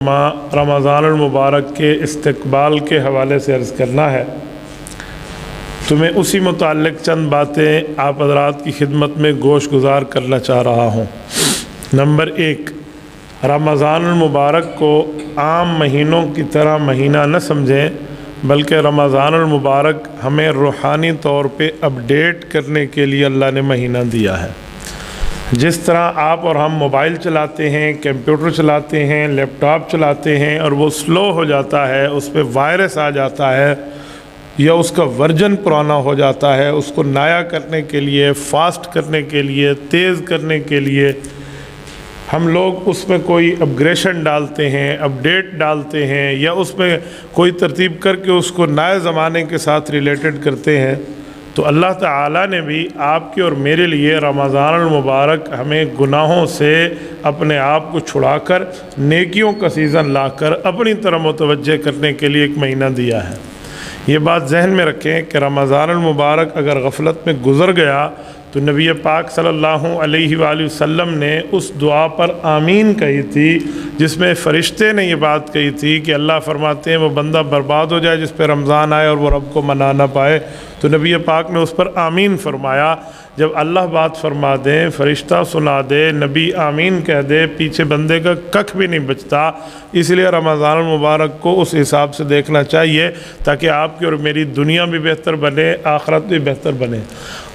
رمضان المبارک کے استقبال کے حوالے سے عرض کرنا ہے۔ تو میں اسی متعلق چند باتیں آپ حضرات کی خدمت میں گوش گزار کرنا چاہ رہا ہوں۔ نمبر 1، رمضان المبارک کو عام مہینوں کی طرح مہینہ نہ سمجھیں، بلکہ رمضان المبارک ہمیں روحانی طور پہ اپڈیٹ کرنے کے لیے اللہ نے مہینہ دیا ہے۔ جس طرح آپ اور ہم موبائل چلاتے ہیں، کمپیوٹر چلاتے ہیں، لیپ ٹاپ چلاتے ہیں اور وہ سلو ہو جاتا ہے، اس پہ وائرس آ جاتا ہے یا اس کا ورژن پرانا ہو جاتا ہے، اس کو نیا کرنے کے لیے، فاسٹ کرنے کے لیے، تیز کرنے کے لیے ہم لوگ اس میں کوئی اپگریشن ڈالتے ہیں، اپڈیٹ ڈالتے ہیں یا اس میں کوئی ترتیب کر کے اس کو نئے زمانے کے ساتھ ریلیٹڈ کرتے ہیں۔ تو اللہ تعالیٰ نے بھی آپ کے اور میرے لیے رمضان المبارک ہمیں گناہوں سے اپنے آپ کو چھڑا کر نیکیوں کا سیزن لا کر اپنی طرح متوجہ کرنے کے لیے ایک مہینہ دیا ہے۔ یہ بات ذہن میں رکھیں کہ رمضان المبارک اگر غفلت میں گزر گیا تو نبی پاک صلی اللہ علیہ وآلہ وسلم نے اس دعا پر آمین کہی تھی، جس میں فرشتے نے یہ بات کہی تھی کہ اللہ فرماتے ہیں وہ بندہ برباد ہو جائے جس پہ رمضان آئے اور وہ رب کو منا نہ پائے۔ تو نبی پاک نے اس پر آمین فرمایا۔ جب اللہ بات فرما دیں، فرشتہ سنا دے، نبی آمین کہہ دے، پیچھے بندے کا ککھ بھی نہیں بچتا۔ اس لیے رمضان المبارک کو اس حساب سے دیکھنا چاہیے تاکہ آپ کی اور میری دنیا بھی بہتر بنے، آخرت بھی بہتر بنے۔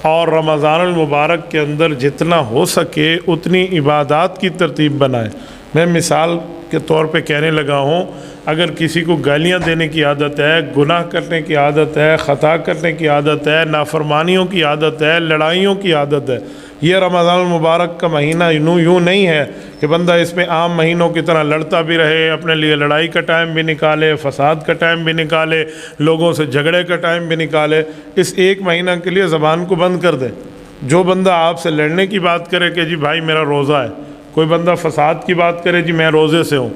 اور رمضان المبارک کے اندر جتنا ہو سکے اتنی عبادات کی ترتیب بنائیں۔ میں مثال کے طور پہ کہنے لگا ہوں، اگر کسی کو گالیاں دینے کی عادت ہے، گناہ کرنے کی عادت ہے، خطا کرنے کی عادت ہے، نافرمانیوں کی عادت ہے، لڑائیوں کی عادت ہے، یہ رمضان المبارک کا مہینہ یوں نہیں ہے کہ بندہ اس میں عام مہینوں کی طرح لڑتا بھی رہے، اپنے لیے لڑائی کا ٹائم بھی نکالے، فساد کا ٹائم بھی نکالے، لوگوں سے جھگڑے کا ٹائم بھی نکالے۔ اس ایک مہینہ کے لیے زبان کو بند کر دے۔ جو بندہ آپ سے لڑنے کی بات کرے کہ جی بھائی میرا روزہ ہے، کوئی بندہ فساد کی بات کرے جی میں روزے سے ہوں،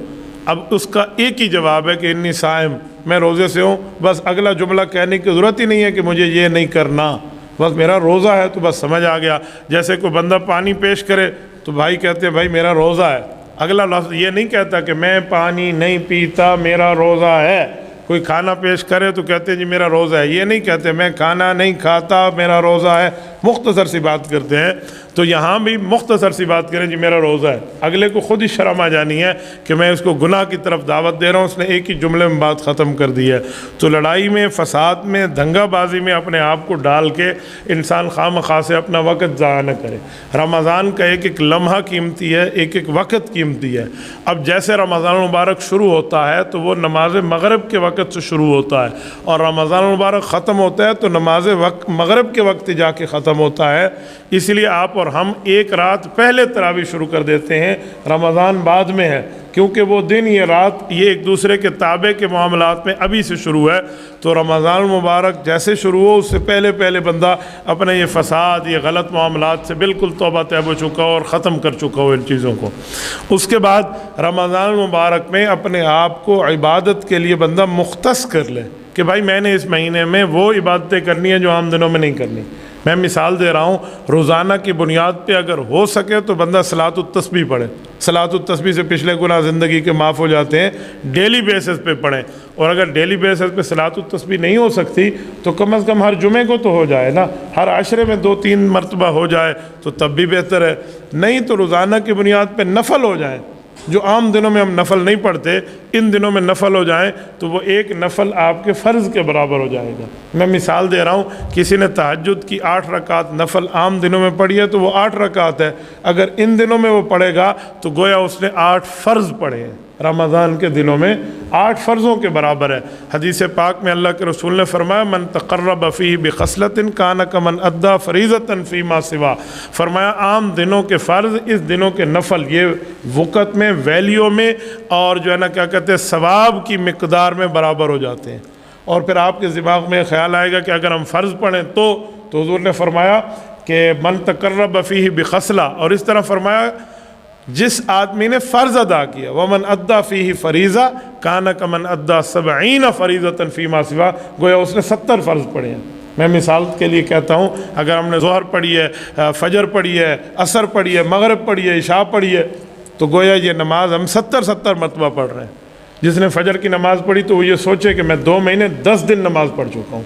اب اس کا ایک ہی جواب ہے کہ انی صائم، میں روزے سے ہوں، بس اگلا جملہ کہنے کی ضرورت ہی نہیں ہے کہ مجھے یہ نہیں کرنا، بس میرا روزہ ہے تو بس سمجھ آ گیا۔ جیسے کوئی بندہ پانی پیش کرے تو بھائی کہتے ہیں بھائی میرا روزہ ہے، اگلا لفظ یہ نہیں کہتا کہ میں پانی نہیں پیتا میرا روزہ ہے۔ کوئی کھانا پیش کرے تو کہتے ہیں جی میرا روزہ ہے، یہ نہیں کہتے میں کھانا نہیں کھاتا میرا روزہ ہے، مختصر سی بات کرتے ہیں۔ تو یہاں بھی مختصر سی بات کریں جی میرا روزہ ہے، اگلے کو خود ہی شرم آ جانی ہے کہ میں اس کو گناہ کی طرف دعوت دے رہا ہوں، اس نے ایک ہی جملے میں بات ختم کر دی ہے۔ تو لڑائی میں، فساد میں، دنگا بازی میں اپنے آپ کو ڈال کے انسان خواہ سے اپنا وقت ضائع نہ کرے۔ رمضان کا ایک ایک لمحہ قیمتی ہے، ایک ایک وقت قیمتی ہے۔ اب جیسے رمضان المبارک شروع ہوتا ہے تو وہ نماز مغرب کے وقت سے شروع ہوتا ہے، اور رمضان المبارک ختم ہوتا ہے تو نماز مغرب کے وقت جا کے ختم ہوتا ہے۔ اس لیے آپ اور ہم ایک رات پہلے تراویح شروع کر دیتے ہیں، رمضان بعد میں ہے، کیونکہ وہ دن یہ رات یہ ایک دوسرے کے تابع کے معاملات میں ابھی سے شروع ہے۔ تو رمضان المبارک جیسے شروع ہو اس سے پہلے بندہ اپنے یہ فساد، یہ غلط معاملات سے بالکل توبہ طیب ہو چکا ہو اور ختم کر چکا ہو ان چیزوں کو۔ اس کے بعد رمضان المبارک میں اپنے آپ کو عبادت کے لیے بندہ مختص کر لے کہ بھائی میں نے اس مہینے میں وہ عبادتیں کرنی ہیں جو عام دنوں میں نہیں کرنی۔ میں مثال دے رہا ہوں، روزانہ کی بنیاد پہ اگر ہو سکے تو بندہ صلاۃ التسبیح پڑھے۔ صلاۃ التسبیح سے پچھلے گناہ زندگی کے معاف ہو جاتے ہیں، ڈیلی بیسس پہ پڑھیں۔ اور اگر ڈیلی بیسس پہ صلاۃ التسبیح نہیں ہو سکتی تو کم از کم ہر جمعے کو تو ہو جائے نا، ہر عشرے میں 2-3 مرتبہ ہو جائے تو تب بھی بہتر ہے۔ نہیں تو روزانہ کی بنیاد پہ نفل ہو جائیں، جو عام دنوں میں ہم نفل نہیں پڑھتے، ان دنوں میں نفل ہو جائیں تو وہ ایک نفل آپ کے فرض کے برابر ہو جائے گا۔ میں مثال دے رہا ہوں، کسی نے تہجد کی 8 رکعت نفل عام دنوں میں پڑھی ہے تو وہ 8 رکعت ہے، اگر ان دنوں میں وہ پڑھے گا تو گویا اس نے 8 فرض پڑھے ہیں۔ رمضان کے دنوں میں 8 فرضوں کے برابر ہے۔ حدیث پاک میں اللہ کے رسول نے فرمایا من تقرب فیہ بخصلۃ کان کمن ادی فریضۃ فیما سوا، فرمایا عام دنوں کے فرض اس دنوں کے نفل یہ وقت میں، ویلیو میں اور جو ہے نا کیا کہتے ہیں ثواب کی مقدار میں برابر ہو جاتے ہیں۔ اور پھر آپ کے دماغ میں خیال آئے گا کہ اگر ہم فرض پڑھیں تو حضور نے فرمایا کہ من تقرب فیہ بخصلہ، اور اس طرح فرمایا جس آدمی نے فرض ادا کیا ومن ادا فیہ فریضہ کان کمن ادا 70 فریضۃ فیما سوا، گویا اس نے 70 فرض پڑھے ہیں۔ میں مثال کے لیے کہتا ہوں، اگر ہم نے ظہر پڑھی ہے، فجر پڑھی ہے، عصر پڑھی ہے، مغرب پڑھی ہے، عشاء پڑھی ہے، تو گویا یہ نماز ہم 70 مرتبہ پڑھ رہے ہیں۔ جس نے فجر کی نماز پڑھی تو وہ یہ سوچے کہ میں 2 مہینے 10 دن نماز پڑھ چکا ہوں.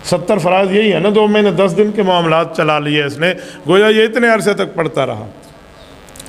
70 فرائض یہی ہے نا، 2 مہینے 10 دن کے معاملات چلا لیے اس نے، گویا یہ اتنے عرصے تک پڑھتا رہا.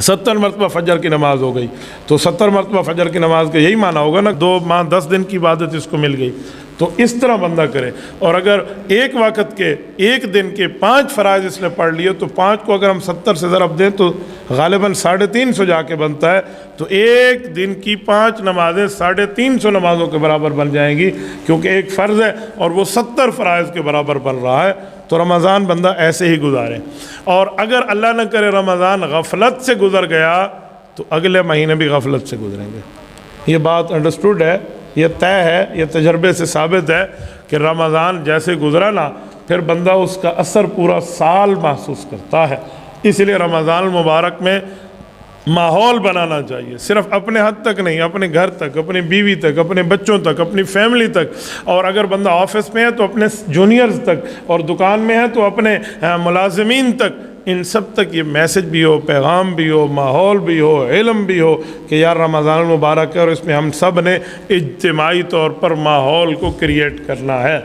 70 مرتبہ فجر کی نماز ہو گئی تو 70 مرتبہ فجر کی نماز کا یہی معنی ہوگا نا، 2 ماہ 10 دن کی عبادت اس کو مل گئی. تو اس طرح بندہ کرے. اور اگر ایک وقت کے ایک دن کے 5 فرائض اس نے پڑھ لیے تو 5 کو اگر ہم 70 سے ضرب دیں تو غالباً 350 جا کے بنتا ہے. تو ایک دن کی 5 نمازیں 350 نمازوں کے برابر بن جائیں گی، کیونکہ ایک فرض ہے اور وہ 70 فرائض کے برابر بن رہا ہے. تو رمضان بندہ ایسے ہی گزارے. اور اگر اللہ نہ کرے رمضان غفلت سے گزر گیا تو اگلے مہینے بھی غفلت سے گزریں گے. یہ بات انڈرسٹوڈ ہے، یہ طے ہے، یہ تجربے سے ثابت ہے کہ رمضان جیسے گزرا نا پھر بندہ اس کا اثر پورا سال محسوس کرتا ہے. اس لیے رمضان المبارک میں ماحول بنانا چاہیے، صرف اپنے حد تک نہیں، اپنے گھر تک، اپنی بیوی تک، اپنے بچوں تک، اپنی فیملی تک، اور اگر بندہ آفس میں ہے تو اپنے جونیئرز تک، اور دکان میں ہے تو اپنے ملازمین تک. ان سب تک یہ میسج بھی ہو، پیغام بھی ہو، ماحول بھی ہو، علم بھی ہو کہ یار رمضان المبارک ہے اور اس میں ہم سب نے اجتماعی طور پر ماحول کو کریٹ کرنا ہے.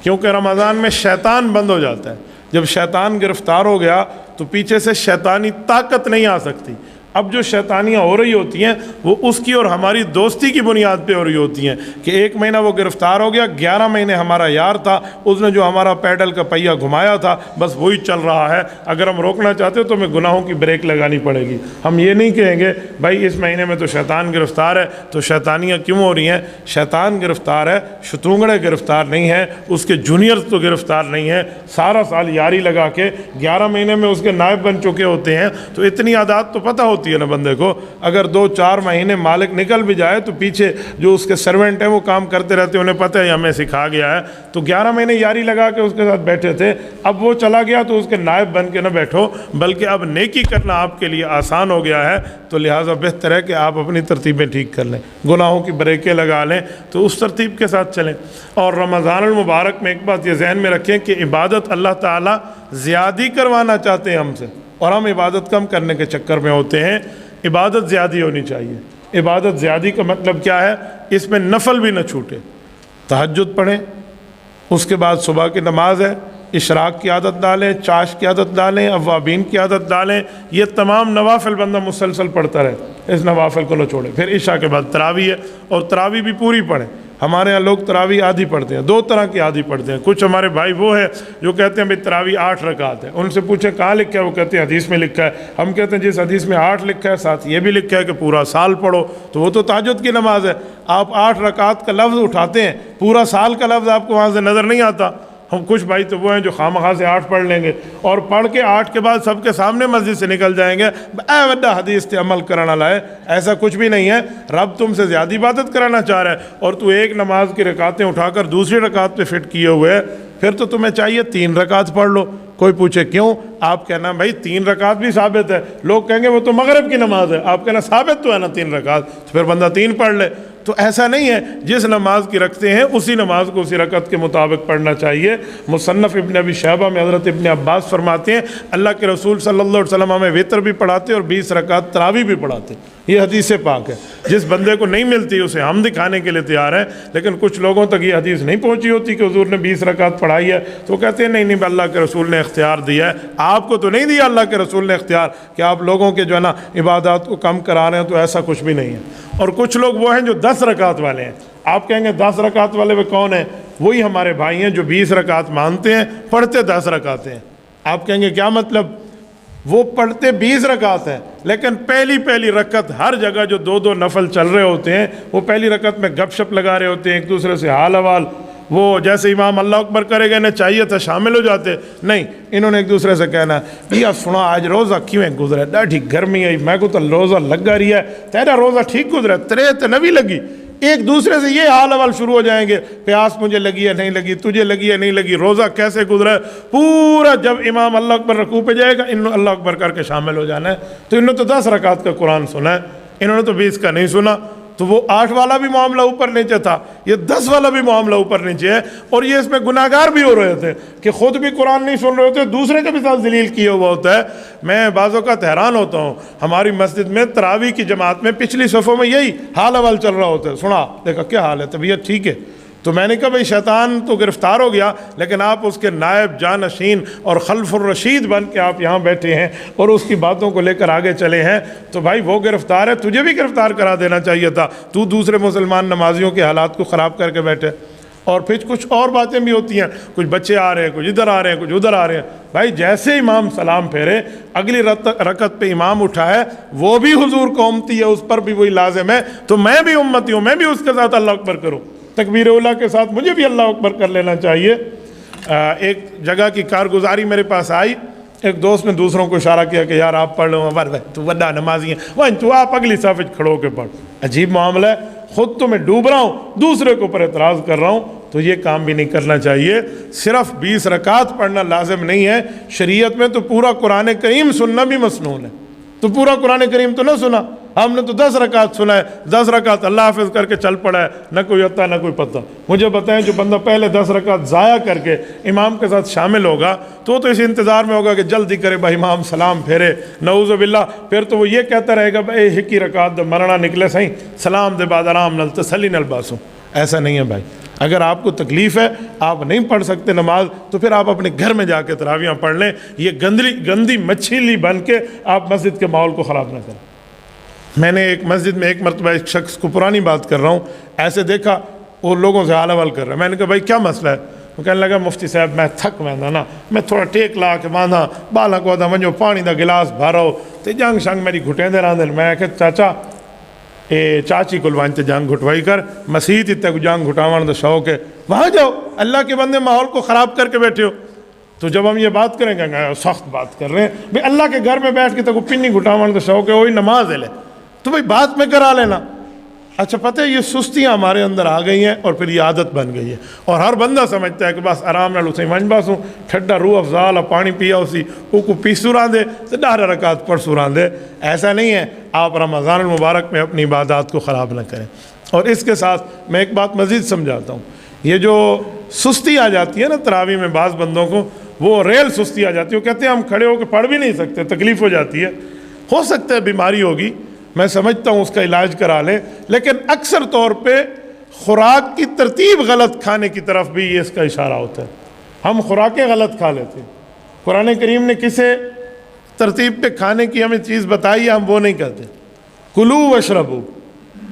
کیونکہ رمضان میں شیطان بند ہو جاتا ہے. جب شیطان گرفتار ہو گیا تو پیچھے سے شیطانی طاقت نہیں آ سکتی. اب جو شیطانیاں ہو رہی ہوتی ہیں وہ اس کی اور ہماری دوستی کی بنیاد پہ ہو رہی ہوتی ہیں کہ 1 مہینہ وہ گرفتار ہو گیا، 11 مہینے ہمارا یار تھا، اس نے جو ہمارا پیڈل کا پہیہ گھمایا تھا بس وہی چل رہا ہے. اگر ہم روکنا چاہتے ہو تو ہمیں گناہوں کی بریک لگانی پڑے گی. ہم یہ نہیں کہیں گے بھائی اس مہینے میں تو شیطان گرفتار ہے تو شیطانیاں کیوں ہو رہی ہیں. شیطان گرفتار ہے، شتونگڑے گرفتار نہیں ہیں، اس کے جونیئرز تو گرفتار نہیں ہیں. سارا سال یاری لگا کے 11 مہینے میں اس کے نائب بن چکے ہوتے ہیں. تو اتنی عادات تو پتہ ہوتی ہے نا بندے کو. اگر 2-4 مہینے مالک نکل بھی جائے تو پیچھے جو اس کے سرونٹ ہیں وہ کام کرتے رہتے ہیں، انہیں پتہ ہے ہمیں سکھا گیا ہے. تو 11 مہینے یاری لگا کے اس کے ساتھ بیٹھے تھے، اب وہ چلا گیا تو اس کے نائب بن کے نہ بیٹھو، بلکہ اب نیکی کرنا آپ کے لیے آسان ہو گیا ہے. تو لہٰذا بہتر ہے کہ آپ اپنی ترتیبیں ٹھیک کر لیں، گناہوں کی بریکیں لگا لیں، تو اس ترتیب کے ساتھ چلیں. اور رمضان المبارک میں ایک بات یہ ذہن میں رکھیں کہ عبادت اللہ تعالیٰ زیادی کروانا چاہتے ہیں ہم سے، اور ہم عبادت کم کرنے کے چکر میں ہوتے ہیں. عبادت زیادی ہونی چاہیے. عبادت زیادی کا مطلب کیا ہے؟ اس میں نفل بھی نہ چھوٹے. تہجد پڑھیں، اس کے بعد صبح کی نماز ہے، اشراق کی عادت ڈالیں، چاش کی عادت ڈالیں، اوابین کی عادت ڈالیں. یہ تمام نوافل بندہ مسلسل پڑھتا رہے، اس نوافل کو نہ چھوڑے. پھر عشاء کے بعد تراویح ہے، اور تراویح بھی پوری پڑھیں. ہمارے ہاں لوگ تراویح آدھی پڑھتے ہیں، 2 طرح کی آدھی پڑھتے ہیں. کچھ ہمارے بھائی وہ ہیں جو کہتے ہیں بھائی تراویح 8 رکعت ہے. ان سے پوچھیں کہاں لکھا ہے، وہ کہتے ہیں حدیث میں لکھا ہے. ہم کہتے ہیں جس حدیث میں 8 لکھا ہے ساتھ یہ بھی لکھا ہے کہ پورا سال پڑھو، تو وہ تو تہجد کی نماز ہے. آپ 8 رکعت کا لفظ اٹھاتے ہیں، پورا سال کا لفظ آپ کو وہاں سے نظر نہیں آتا. ہم کچھ بھائی تو وہ ہیں جو خامخواہ سے 8 پڑھ لیں گے اور پڑھ کے 8 کے بعد سب کے سامنے مسجد سے نکل جائیں گے، اے وڈا حدیث تے عمل کرانا لائے. ایسا کچھ بھی نہیں ہے. رب تم سے زیادہ عبادت کرانا چاہ رہا ہے اور تو ایک نماز کی رکعتیں اٹھا کر دوسری رکعت پہ فٹ کیے ہوئے ہے. پھر تو تمہیں چاہیے 3 رکعت پڑھ لو. کوئی پوچھے کیوں، آپ کہنا بھائی 3 رکعت بھی ثابت ہے. لوگ کہیں گے وہ تو مغرب کی نماز ہے، آپ کہنا ثابت تو ہے نا 3 رکعت، تو پھر بندہ 3 پڑھ لے. تو ایسا نہیں ہے، جس نماز کی رکھتے ہیں اسی نماز کو اسی رکعت کے مطابق پڑھنا چاہیے. مصنف ابن ابی شیبہ میں حضرت ابن عباس فرماتے ہیں اللہ کے رسول صلی اللہ علیہ وسلم ہمیں وتر بھی پڑھاتے اور 20 رکعت تراویح بھی پڑھاتے. یہ حدیث پاک ہے. جس بندے کو نہیں ملتی اسے ہم دکھانے کے لیے تیار ہیں، لیکن کچھ لوگوں تک یہ حدیث نہیں پہنچی ہوتی کہ حضور نے 20 رکعت پڑھائی ہے تو وہ کہتے ہیں نہیں اللہ کے رسول نے اختیار دیا ہے. آپ کو تو نہیں دیا اللہ کے رسول نے اختیار کہ آپ لوگوں کے جو ہے نا عبادات کو کم کرا رہے ہیں، تو ایسا کچھ بھی نہیں ہے. اور کچھ لوگ وہ ہیں جو 10 رکعت والے ہیں. آپ کہیں گے 10 رکعت والے وہ کون ہیں؟ وہی ہمارے بھائی ہیں جو 20 رکعت مانتے ہیں، پڑھتے 10 رکعتیں ہیں. آپ کہیں گے کیا مطلب؟ وہ پڑھتے 20 رکعت ہیں لیکن پہلی رکعت ہر جگہ جو 2 نفل چل رہے ہوتے ہیں وہ پہلی رکعت میں گپ شپ لگا رہے ہوتے ہیں، ایک دوسرے سے حال حوال. وہ جیسے امام اللہ اکبر کرے گا انہیں چاہیے تھا شامل ہو جاتے، نہیں، انہوں نے ایک دوسرے سے کہنا یا سنا آج روزہ کیویں گزرے، ڈاڈھی گرمی آئی، میں کو تو روزہ لگا رہی ہے، تیرا روزہ ٹھیک گزرا، تیرے تو نہ بھی لگی. ایک دوسرے سے یہ حال حوال شروع ہو جائیں گے، پیاس مجھے لگی ہے نہیں لگی، تجھے لگی ہے نہیں لگی، روزہ کیسے گزرا ہے. پورا جب امام اللہ اکبر رکوع پہ جائے گا انہوں اللہ اکبر کر کے شامل ہو جانا ہے. تو انہوں نے تو 10 رکعت کا قرآن سنا ہے، انہوں نے تو 20 کا نہیں سنا. تو وہ 8 والا بھی معاملہ اوپر نیچے تھا، یہ 10 والا بھی معاملہ اوپر نیچے ہے، اور یہ اس میں گناہگار بھی ہو رہے تھے کہ خود بھی قرآن نہیں سن رہے ہوتے، دوسرے کے بھی ساتھ ذلیل کیا ہوا ہوتا ہے۔ میں بعض اوقات حیران ہوتا ہوں، ہماری مسجد میں تراویح کی جماعت میں پچھلی صفوں میں یہی حال اول چل رہا ہوتا ہے، سنا دیکھا کیا حال ہے، طبیعت ٹھیک ہے؟ تو میں نے کہا بھائی شیطان تو گرفتار ہو گیا، لیکن آپ اس کے نائب جانشین اور خلف الرشید بن کے آپ یہاں بیٹھے ہیں اور اس کی باتوں کو لے کر آگے چلے ہیں، تو بھائی وہ گرفتار ہے، تجھے بھی گرفتار کرا دینا چاہیے تھا، تو دوسرے مسلمان نمازیوں کے حالات کو خراب کر کے بیٹھے۔ اور پھر کچھ اور باتیں بھی ہوتی ہیں، کچھ بچے آ رہے ہیں، کچھ ادھر آ رہے ہیں، کچھ ادھر آ رہے ہیں۔ بھائی جیسے امام سلام پھیرے، اگلی رکعت پہ امام اٹھا ہے، وہ بھی حضور کو امتی ہے، اس پر بھی وہی لازم ہے، تو میں بھی امتی ہوں، میں بھی اس کے ساتھ اللہ اکبر کروں، تکبیر اولیٰ کے ساتھ مجھے بھی اللہ اکبر کر لینا چاہیے۔ ایک جگہ کی کارگزاری میرے پاس آئی، ایک دوست نے دوسروں کو اشارہ کیا کہ یار آپ پڑھ لو، تو وڈا نمازی ہیں، وہ تو آپ اگلی صف کھڑو کے پڑھ۔ عجیب معاملہ ہے، خود تو میں ڈوب رہا ہوں، دوسرے کے اوپر اعتراض کر رہا ہوں، تو یہ کام بھی نہیں کرنا چاہیے۔ صرف 20 رکعت پڑھنا لازم نہیں ہے، شریعت میں تو پورا قرآن کریم سننا بھی مسنون ہے، تو پورا قرآن کریم تو نہ سنا، ہم نے تو 10 رکعت سنا ہے، 10 رکعت اللہ حافظ کر کے چل پڑا ہے، نہ کوئی عطا نہ کوئی پتہ۔ مجھے بتائیں جو بندہ پہلے 10 رکعت ضائع کر کے امام کے ساتھ شامل ہوگا تو اس انتظار میں ہوگا کہ جلدی کرے بھائی امام سلام پھیرے، نعوذ باللہ، پھر تو وہ یہ کہتا رہے گا بھائی ہکی رکعت مرنا نکلے صحیح سلام دے بعد آرام نل تسلی نل باسوں۔ ایسا نہیں ہے بھائی، اگر آپ کو تکلیف ہے، آپ نہیں پڑھ سکتے نماز، تو پھر آپ اپنے گھر میں جا کے تراویحاں پڑھ لیں، یہ گندی مچھلی بن کے آپ مسجد کے ماحول کو خراب نہ کریں۔ میں نے ایک مسجد میں ایک مرتبہ ایک شخص کو، پرانی بات کر رہا ہوں، ایسے دیکھا وہ لوگوں سے حال احوال کر رہا ہے، میں نے کہا بھائی کیا مسئلہ ہے؟ وہ کہنے لگا مفتی صاحب میں تھک ویندا نا، میں تھوڑا ٹیک لا کے باندھا بالا کو آدھا ونجو پانی دا گلاس بھارو تے جنگ شنگ میری گھٹیں دے راندن۔ میں کہ چاچا اے چاچی کو لوانتے جنگ گھٹوائی کر، مسیح تے کو جنگ گھٹاوان دا شوق ہے، وہاں جاؤ، اللہ کے بندے ماحول کو خراب کر کے بیٹھے ہو۔ تو جب ہم یہ بات کریں گے سخت بات کر رہے ہیں بھئی اللہ کے گھر میں بیٹھ کے تو پنی گھٹاوان دا شوق ہے، وہی نماز ہے لے تو بھئی بات میں کرا لینا۔ اچھا پتہ ہے یہ سستیاں ہمارے اندر آ گئی ہیں اور پھر یہ عادت بن گئی ہے، اور ہر بندہ سمجھتا ہے کہ بس آرام نال اسے منج باسوں، ٹھڈا روح افضال پانی پیا اسی کو پیسو رہاں دے تو 10 رکعت پڑھ سو رہاں دے۔ ایسا نہیں ہے، آپ رمضان المبارک میں اپنی عبادات کو خراب نہ کریں۔ اور اس کے ساتھ میں ایک بات مزید سمجھاتا ہوں، یہ جو سستی آ جاتی ہے نا تراویح میں بعض بندوں کو، وہ ریل سستی آ جاتی ہے، وہ کہتے ہیں ہم کھڑے ہو کے پڑھ بھی نہیں سکتے، تکلیف ہو جاتی ہے، ہو سکتا ہے بیماری ہوگی، میں سمجھتا ہوں اس کا علاج کرا لیں، لیکن اکثر طور پہ خوراک کی ترتیب غلط کھانے کی طرف بھی اس کا اشارہ ہوتا ہے، ہم خوراکیں غلط کھا لیتے ہیں۔ قرآن کریم نے کسے ترتیب پہ کھانے کی ہمیں چیز بتائی ہے، ہم وہ نہیں کہتے۔ کلو واشربو،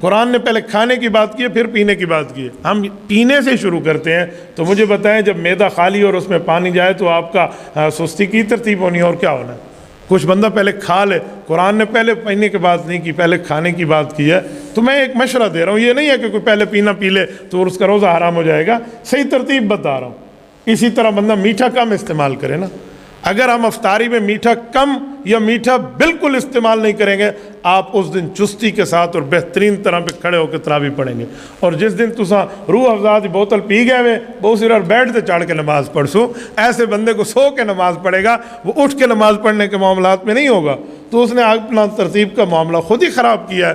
قرآن نے پہلے کھانے کی بات کی ہے پھر پینے کی بات کی ہے، ہم پینے سے شروع کرتے ہیں۔ تو مجھے بتائیں جب معدہ خالی اور اس میں پانی جائے تو آپ کا سستی کی ترتیب ہونی ہے اور کیا ہونا ہے؟ کچھ بندہ پہلے کھا لے، قرآن نے پہلے پینے کی بات نہیں کی، پہلے کھانے کی بات کی ہے۔ تو میں ایک مشورہ دے رہا ہوں، یہ نہیں ہے کہ کوئی پہلے پینا پی لے تو اس کا روزہ حرام ہو جائے گا، صحیح ترتیب بتا رہا ہوں۔ اسی طرح بندہ میٹھا کم استعمال کرے نا، اگر ہم افطاری میں میٹھا کم یا میٹھا بالکل استعمال نہیں کریں گے، آپ اس دن چستی کے ساتھ اور بہترین طرح پہ کھڑے ہو کے تراویح پڑھیں گے۔ اور جس دن تساں روح افزا دی بوتل پی گئے ہوئے بہت سی بیٹھ تے چڑھ کے نماز پڑھ سو، ایسے بندے کو سو کے نماز پڑھے گا، وہ اٹھ کے نماز پڑھنے کے معاملات میں نہیں ہوگا، تو اس نے اپنا ترتیب کا معاملہ خود ہی خراب کیا ہے۔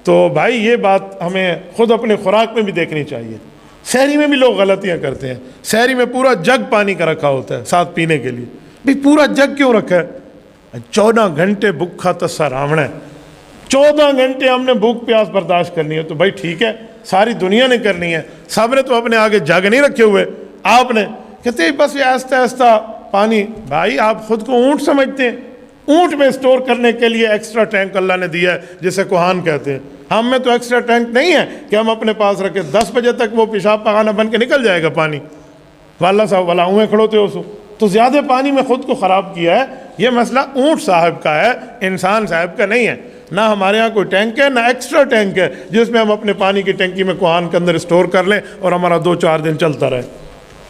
تو بھائی یہ بات ہمیں خود اپنے خوراک میں بھی دیکھنی چاہیے۔ سحری میں بھی لوگ غلطیاں کرتے ہیں، سحری میں پورا جگ پانی کا رکھا ہوتا ہے ساتھ پینے کے لیے، بھی پورا جگ کیوں رکھا ہے؟ 14 گھنٹے بھوکا تسا راونا ہے، 14 گھنٹے ہم نے بھوک پیاس برداشت کرنی ہے، تو بھائی ٹھیک ہے ساری دنیا نے کرنی ہے، سب نے تو اپنے آگے جگ نہیں رکھے ہوئے، آپ نے کہتے ہیں بس یہ آہستہ آہستہ پانی۔ بھائی آپ خود کو اونٹ سمجھتے ہیں، اونٹ میں اسٹور کرنے کے لیے ایکسٹرا ٹینک اللہ نے دیا ہے جسے کوہان کہتے ہیں، ہم میں تو ایکسٹرا ٹینک نہیں ہے کہ ہم اپنے پاس رکھیں، 10 بجے تک وہ پیشاب پخانہ بن کے نکل جائے گا پانی، والا صاحب والا ہوئے کھڑوتے ہو سو، تو زیادہ پانی میں خود کو خراب کیا ہے۔ یہ مسئلہ اونٹ صاحب کا ہے، انسان صاحب کا نہیں ہے۔ نہ ہمارے ہاں کوئی ٹینک ہے، نہ ایکسٹرا ٹینک ہے جس میں ہم اپنے پانی کی ٹینکی میں کوہان کے اندر اسٹور کر لیں اور ہمارا 2-4 دن چلتا رہے۔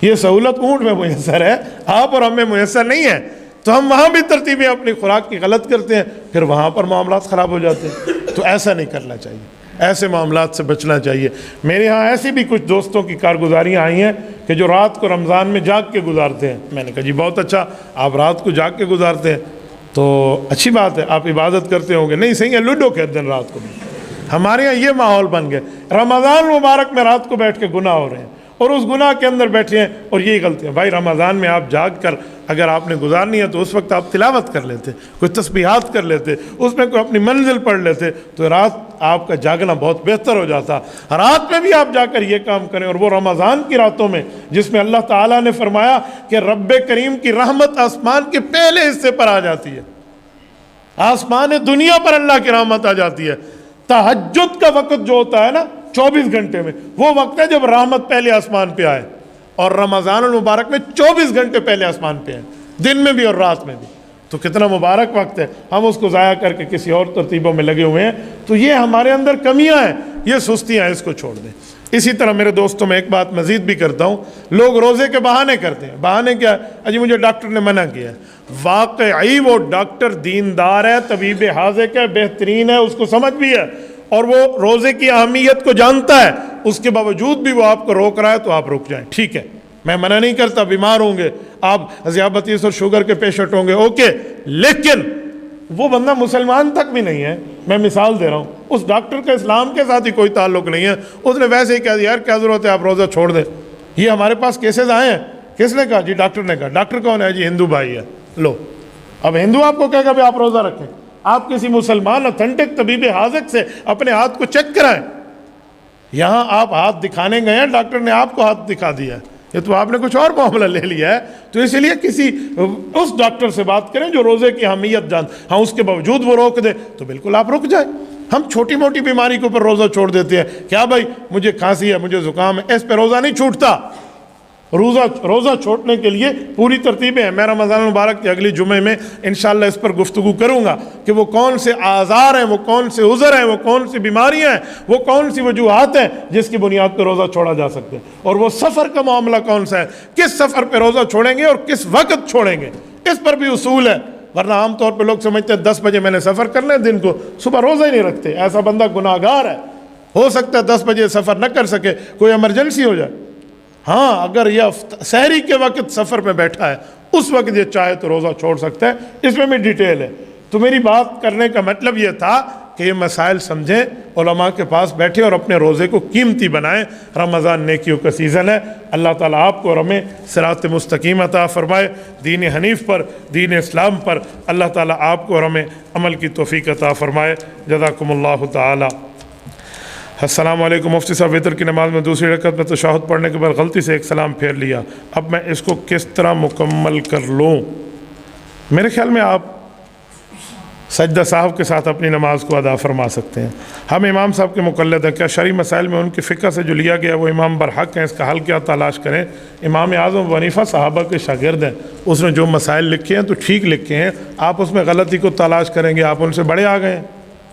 یہ سہولت اونٹ میں میسر ہے، آپ اور ہمیں میسر نہیں ہے، تو ہم وہاں بھی ترتیبیں اپنی خوراک کی غلط کرتے ہیں، پھر وہاں پر معاملات خراب ہو جاتے ہیں۔ تو ایسا نہیں کرنا چاہیے، ایسے معاملات سے بچنا چاہیے۔ میرے ہاں ایسی بھی کچھ دوستوں کی کارگزاریاں آئی ہیں کہ جو رات کو رمضان میں جاگ کے گزارتے ہیں۔ میں نے کہا جی بہت اچھا، آپ رات کو جاگ کے گزارتے ہیں تو اچھی بات ہے، آپ عبادت کرتے ہوں گے، نہیں صحیح ہے لوڈو کھیلتے ہیں رات کو بھی، ہمارے یہاں یہ ماحول بن گیا، رمضان مبارک میں رات کو بیٹھ کے گناہ ہو رہے ہیں اور اس گناہ کے اندر بیٹھے ہیں، اور یہی غلطی ہے۔ بھائی رمضان میں آپ جاگ کر اگر آپ نے گزارنی ہے تو اس وقت آپ تلاوت کر لیتے، کوئی تسبیحات کر لیتے، اس میں کوئی اپنی منزل پڑھ لیتے، تو رات آپ کا جاگنا بہت بہتر ہو جاتا۔ رات میں بھی آپ جا کر یہ کام کریں، اور وہ رمضان کی راتوں میں جس میں اللہ تعالیٰ نے فرمایا کہ رب کریم کی رحمت آسمان کے پہلے حصے پر آ جاتی ہے، آسمان دنیا پر اللہ کی رحمت آ جاتی ہے۔ تہجد کا وقت جو ہوتا ہے نا 24 گھنٹے میں، وہ وقت ہے جب رحمت پہلے آسمان پہ آئے، اور رمضان المبارک میں 24 گھنٹے پہلے آسمان پہ آئے، دن میں بھی اور رات میں بھی۔ تو کتنا مبارک وقت ہے، ہم اس کو ضائع کر کے کسی اور ترتیبوں میں لگے ہوئے ہیں۔ تو یہ ہمارے اندر کمیاں ہیں، یہ سستیاں ہیں، اس کو چھوڑ دیں۔ اسی طرح میرے دوستوں میں ایک بات مزید بھی کرتا ہوں، لوگ روزے کے بہانے کرتے ہیں۔ بہانے کیا ہے؟ اجی مجھے ڈاکٹر نے منع کیا ہے۔ واقعی وہ ڈاکٹر دیندار ہے، طبیب حاذق ہے، بہترین ہے، اس کو سمجھ بھی ہے، اور وہ روزے کی اہمیت کو جانتا ہے، اس کے باوجود بھی وہ آپ کو روک رہا ہے تو آپ رک جائیں، ٹھیک ہے، میں منع نہیں کرتا، بیمار ہوں گے آپ، ذیابطیس اور شوگر کے پیشنٹ ہوں گے، اوکے، لیکن وہ بندہ مسلمان تک بھی نہیں ہے۔ میں مثال دے رہا ہوں، اس ڈاکٹر کا اسلام کے ساتھ ہی کوئی تعلق نہیں ہے، اس نے ویسے ہی کہہ دیا یار کیا ضرورت ہے آپ روزہ چھوڑ دیں۔ یہ ہمارے پاس کیسز آئے ہیں، کس نے کہا؟ جی ڈاکٹر نے کہا۔ ڈاکٹر کون ہے؟ جی ہندو بھائی ہے۔ لو، اب ہندو آپ کو کہے گا بھی آپ روزہ رکھیں، آپ کسی مسلمان اتھینٹک طبیب حاذق سے اپنے ہاتھ کو چیک کرائیں۔ یہاں آپ ہاتھ دکھانے گئے ہیں، ڈاکٹر نے آپ کو ہاتھ دکھا دیا ہے، یہ تو آپ نے کچھ اور معاملہ لے لیا ہے۔ تو اس لیے کسی اس ڈاکٹر سے بات کریں جو روزے کی اہمیت جان، ہاں اس کے باوجود وہ روک دے تو بالکل آپ رک جائیں۔ ہم چھوٹی موٹی بیماری کے اوپر روزہ چھوڑ دیتے ہیں، کیا بھائی مجھے کھانسی ہے، مجھے زکام ہے، اس پہ روزہ نہیں چھوٹتا۔ روزہ چھوڑنے کے لیے پوری ترتیبیں ہیں۔ میں رمضان المبارک کے اگلی جمعے میں انشاءاللہ اس پر گفتگو کروں گا کہ وہ کون سے آزار ہیں، وہ کون سے عذر ہیں، وہ کون سی بیماریاں ہیں، وہ کون سی وجوہات ہیں جس کی بنیاد پہ روزہ چھوڑا جا سکتا ہے، اور وہ سفر کا معاملہ کون سا ہے، کس سفر پہ روزہ چھوڑیں گے اور کس وقت چھوڑیں گے، اس پر بھی اصول ہے۔ ورنہ عام طور پہ لوگ سمجھتے ہیں 10 بجے میں نے سفر کرنا ہے دن کو، صبح روزہ ہی نہیں رکھتے، ایسا بندہ گناہ گار ہے۔ ہو سکتا ہے 10 بجے سفر نہ کر سکے، کوئی ایمرجنسی ہو جائے، ہاں اگر یہ سحری کے وقت سفر میں بیٹھا ہے اس وقت یہ چاہے تو روزہ چھوڑ سکتا ہے، اس میں بھی ڈیٹیل ہے۔ تو میری بات کرنے کا مطلب یہ تھا کہ یہ مسائل سمجھیں، علماء کے پاس بیٹھیں اور اپنے روزے کو قیمتی بنائیں۔ رمضان نیکیوں کا سیزن ہے، اللہ تعالیٰ آپ کو اور ہمیں صراط مستقیم عطا فرمائے، دین حنیف پر، دین اسلام پر اللہ تعالیٰ آپ کو اور ہمیں عمل کی توفیق عطا فرمائے۔ جزاکم اللہ تعالیٰ۔ السلام علیکم مفتی صاحب، وتر کی نماز میں دوسری رکعت میں تشہد پڑھنے کے بعد غلطی سے ایک سلام پھیر لیا، اب میں اس کو کس طرح مکمل کر لوں؟ میرے خیال میں آپ سجدہ صاحب کے ساتھ اپنی نماز کو ادا فرما سکتے ہیں۔ ہم امام صاحب کے مقلد ہیں، کیا شرعی مسائل میں ان کی فقہ سے جو لیا گیا وہ امام برحق ہیں، اس کا حل کیا تلاش کریں؟ امام اعظم ابو حنیفہ صحابہ کے شاگرد ہیں، اس نے جو مسائل لکھے ہیں تو ٹھیک لکھے ہیں، آپ اس میں غلطی کو تلاش کریں گے، آپ ان سے بڑے آ گئے ہیں۔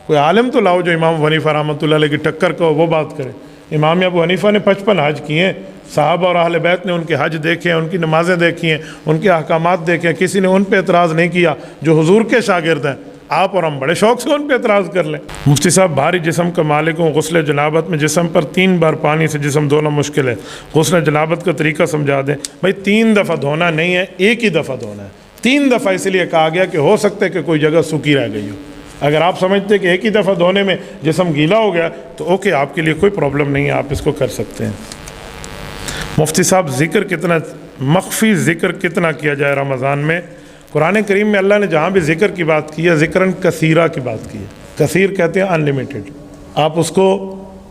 کوئی عالم تو لاؤ جو امام ابو حنیفہ رحمۃ اللہ علیہ کی ٹکر کا وہ بات کرے۔ امام ابو حنیفہ نے 55 حج کیے ہیں، صحابہ اور اہل بیت نے ان کے حج دیکھے ہیں، ان کی نمازیں دیکھی ہیں، ان کے احکامات دیکھے ہیں، کسی نے ان پہ اعتراض نہیں کیا جو حضور کے شاگرد ہیں۔ آپ اور ہم بڑے شوق سے ان پہ اعتراض کر لیں۔ مفتی صاحب، بھاری جسم کا مالک ہوں، غسل جنابت میں جسم پر 3 بار پانی سے جسم دھونا مشکل ہے، غسل جنابت کا طریقہ سمجھا دیں۔ بھائی 3 دفعہ دھونا نہیں ہے، ایک ہی دفعہ دھونا ہے۔ 3 دفعہ اس لیے کہا گیا کہ ہو سکتا ہے کہ کوئی جگہ سوکھی رہ گئی ہو۔ اگر آپ سمجھتے کہ ایک ہی دفعہ دھونے میں جسم گیلا ہو گیا تو اوکے، آپ کے لیے کوئی پرابلم نہیں ہے، آپ اس کو کر سکتے ہیں۔ مفتی صاحب، مخفی ذکر کتنا کیا جائے رمضان میں؟ قرآن کریم میں اللہ نے جہاں بھی ذکر کی بات کی ہے، ذکراً کثیرہ کی بات کی ہے۔ کثیر کہتے ہیں انلیمیٹڈ، آپ اس کو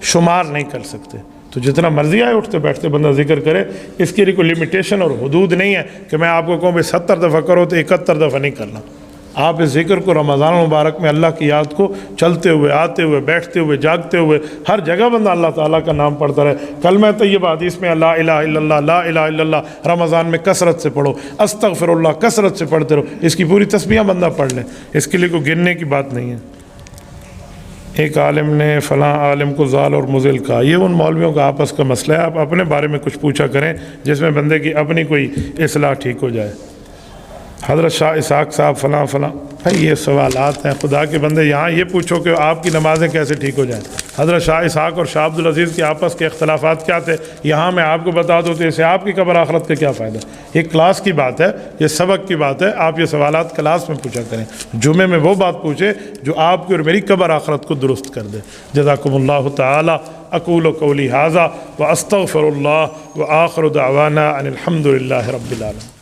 شمار نہیں کر سکتے، تو جتنا مرضی آئے اٹھتے بیٹھتے بندہ ذکر کرے، اس کے لیے کوئی لمیٹیشن اور حدود نہیں ہے کہ میں آپ کو کہوں بھائی 70 دفعہ کرو تو 71 دفعہ نہیں کرنا۔ آپ اس ذکر کو رمضان مبارک میں اللہ کی یاد کو چلتے ہوئے، آتے ہوئے، بیٹھتے ہوئے، جاگتے ہوئے، ہر جگہ بندہ اللہ تعالیٰ کا نام پڑھتا رہے۔ کلمہ طیبہ حدیث میں لا الہ الا اللہ، لا الہ الا اللہ رمضان میں کثرت سے پڑھو، استغفر اللہ کثرت سے پڑھتے رہو، اس کی پوری تسبیحاں بندہ پڑھ لیں، اس کے لیے کوئی گننے کی بات نہیں ہے۔ ایک عالم نے فلاں عالم کو ضال اور مضل کہا، یہ ان مولویوں کا آپس کا مسئلہ ہے، آپ اپنے بارے میں کچھ پوچھا کریں جس میں بندے کی اپنی کوئی اصلاح ٹھیک ہو جائے۔ حضرت شاہ اسحاق صاحب فلاں فلاں، بھائی یہ سوالات ہیں خدا کے بندے، یہاں یہ پوچھو کہ آپ کی نمازیں کیسے ٹھیک ہو جائیں۔ حضرت شاہ اسحاق اور شاہ عبدالعزیز کے آپس کے اختلافات کیا تھے، یہاں میں آپ کو بتا دوں تو اسے آپ کی قبر آخرت کا کیا فائدہ۔ یہ کلاس کی بات ہے، یہ سبق کی بات ہے، آپ یہ سوالات کلاس میں پوچھا کریں، جمعے میں وہ بات پوچھے جو آپ کی اور میری قبر آخرت کو درست کر دے۔ جزاکم اللہ تعالی۔ اقول قولی ھذا واستغفر اللہ وآخر دعوانا ان الحمد للہ رب العالمین۔